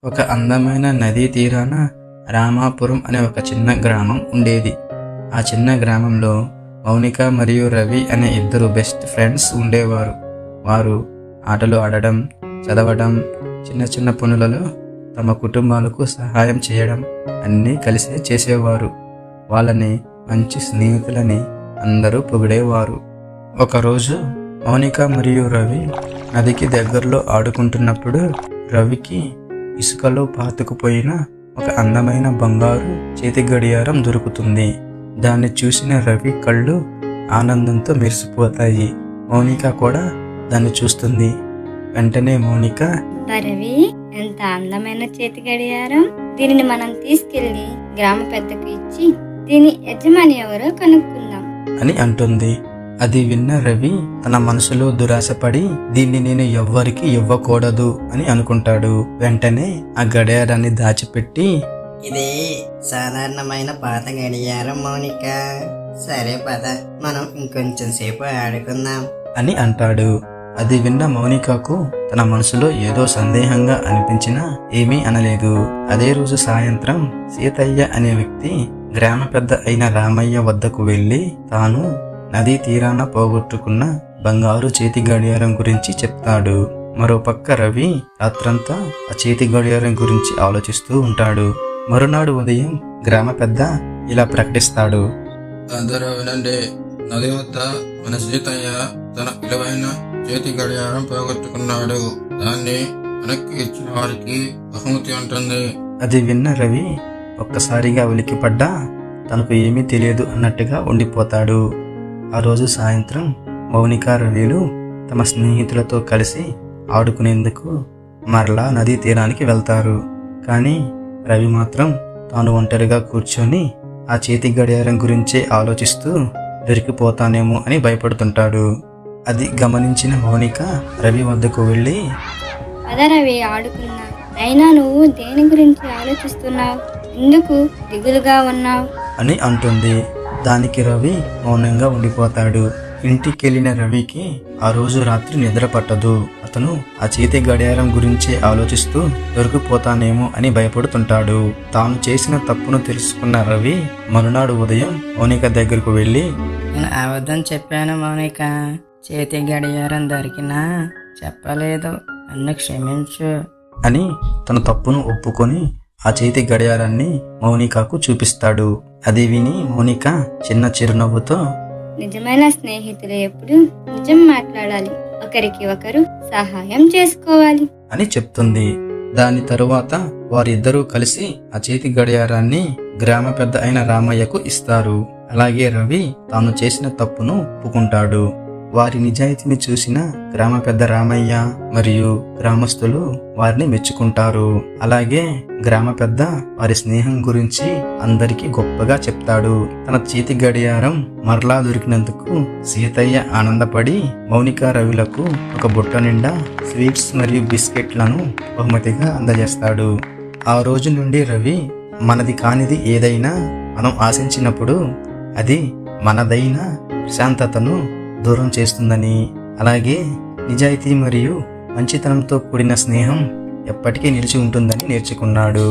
ఒక అందమైన నదీ తీరాన రామాపురం అనే ఒక చిన్న గ్రామం ఉండేది. ఆ చిన్న గ్రామంలో మౌనిక మరియు రవి అనే ఇద్దరు బెస్ట్ ఫ్రెండ్స్ ఉండేవారు. వారు ఆటలు ఆడడం, చదవడం, చిన్న చిన్న పనులలో తమ కుటుంబాలకు సహాయం చేయడం అన్నీ కలిసే చేసేవారు. వాళ్ళని మంచి స్నేహితులని అందరూ పొగిడేవారు. ఒకరోజు మౌనిక మరియు రవి నదికి దగ్గరలో ఆడుకుంటున్నప్పుడు రవికి ఇసుకలో పాతుకుపోయిన ఒక అందమైన బంగారు చేతి గడియారం దొరుకుతుంది. దాన్ని చూసిన రవి కళ్ళు ఆనందంతో మెరిసిపోతాయి. మౌనిక కూడా దాన్ని చూస్తుంది. వెంటనే మౌనిక, రవి, ఎంత అందమైన చేతి గడియారం! దీనిని మనం తీసుకెళ్లి గ్రామ పెద్దకు ఇచ్చి దీని యజమాని ఎవరో కనుక్కుందాం అని అంటుంది. అది విన్న రవి తన మనసులో దురాశపడి దీన్ని నేను ఎవ్వరికి ఇవ్వకూడదు అని అనుకుంటాడు. వెంటనే ఆ గడియారాన్ని దాచిపెట్టి, ఇది సాధారణమైన పాత గడియారం మౌనిక, సరే పద మనం ఇంకొంచెం సేపు ఆడుకుందాం అని అంటాడు. అది విన్న మౌనికకు తన మనసులో ఏదో సందేహంగా అనిపించినా ఏమీ అనలేదు. అదే రోజు సాయంత్రం సీతయ్య అనే వ్యక్తి గ్రామ పెద్ద అయిన రామయ్య వద్దకు వెళ్లి తాను నదీ తీరాన పోగొట్టుకున్న బంగారు చేతి గడియారం గురించి చెప్తాడు. మరోపక్క రవి రాత్రంతా ఆ చేతి గడియారం గురించి ఆలోచిస్తూ ఉంటాడు. మరునాడు ఉదయం గ్రామ పెద్ద ఇలా ప్రకటిస్తాడు. అందరూ వినండి, నది వద్ద మన సీతయ్య తన విలువైన చేతి గడియారం పోగొట్టుకున్నాడు. దాన్ని వెనక్కి ఇచ్చిన వారికి బహుమతి ఉంటుంది. అది విన్న రవి ఒక్కసారిగా ఉలికిపడ్డా తనకు ఏమీ తెలియదు అన్నట్టుగా ఉండిపోతాడు. ఆ రోజు సాయంత్రం మౌనిక, రవిలు తమ స్నేహితులతో కలిసి ఆడుకునేందుకు మరలా నదీ తీరానికి వెళ్తారు. కానీ రవి మాత్రం తాను ఒంటరిగా కూర్చొని ఆ చేతి గడియారం గురించే ఆలోచిస్తూ దొరికిపోతానేమో అని భయపడుతుంటాడు. అది గమనించిన మౌనిక రవి వద్దకు వెళ్ళి, పద రవి, ఆడుకున్నా. అయినా నువ్వు దేని గురించి ఆలోచిస్తున్నావు? ఎందుకు దిగులుగా ఉన్నావు అని అంటుంది. దానికి రవి మౌనంగా ఉండిపోతాడు. ఇంటికెళ్లిన రవికి ఆ రోజు రాత్రి నిద్ర పట్టదు. అతను ఆ చేతి గడియారం గురించి ఆలోచిస్తూ దొరికిపోతానేమో అని భయపడుతుంటాడు. తాను చేసిన తప్పును తెలుసుకున్న రవి మరునాడు ఉదయం మౌనిక దగ్గరకు వెళ్ళి, నేను అబద్ధం చెప్పాను మౌనిక, చేతి గడియారం దొరికినా చెప్పలేదు, నన్ను క్షమించు అని తన తప్పును ఒప్పుకొని ఆ చేతి గడియారాన్ని మౌనికకు చూపిస్తాడు. అది విని మౌనిక చిన్న చిరునవ్వుతో, నిజమైన స్నేహితులు ఎప్పుడు నిజం మాట్లాడాలి, ఒకరికి ఒకరు సహాయం చేసుకోవాలి అని చెప్తుంది. దాని తరువాత వారిద్దరూ కలిసి ఆ చేతి గడియారాన్ని గ్రామ పెద్ద అయిన రామయ్యకు ఇస్తారు. అలాగే రవి తాను చేసిన తప్పును ఒప్పుకుంటాడు. వారి నిజాయితీని చూసిన గ్రామ పెద్ద రామయ్య మరియు గ్రామస్తులు వారిని మెచ్చుకుంటారు. అలాగే గ్రామ పెద్ద వారి స్నేహం గురించి అందరికీ గొప్పగా చెప్తాడు. తన చేతి గడియారం మరలా దొరికినందుకు సీతయ్య ఆనందపడి మౌనిక, రవిలకు ఒక బుట్ట నిండా స్వీట్స్ మరియు బిస్కెట్లను బహుమతిగా అందజేస్తాడు. ఆ రోజు నుండి రవి మనది కానిది ఏదైనా మనం ఆశించినప్పుడు అది మనదైన ప్రశాంతతను దూరం చేస్తుందని, అలాగే నిజాయితీ మరియు మంచితనంతో కూడిన స్నేహం ఎప్పటికీ నిలిచి ఉంటుందని నేర్చుకున్నాడు.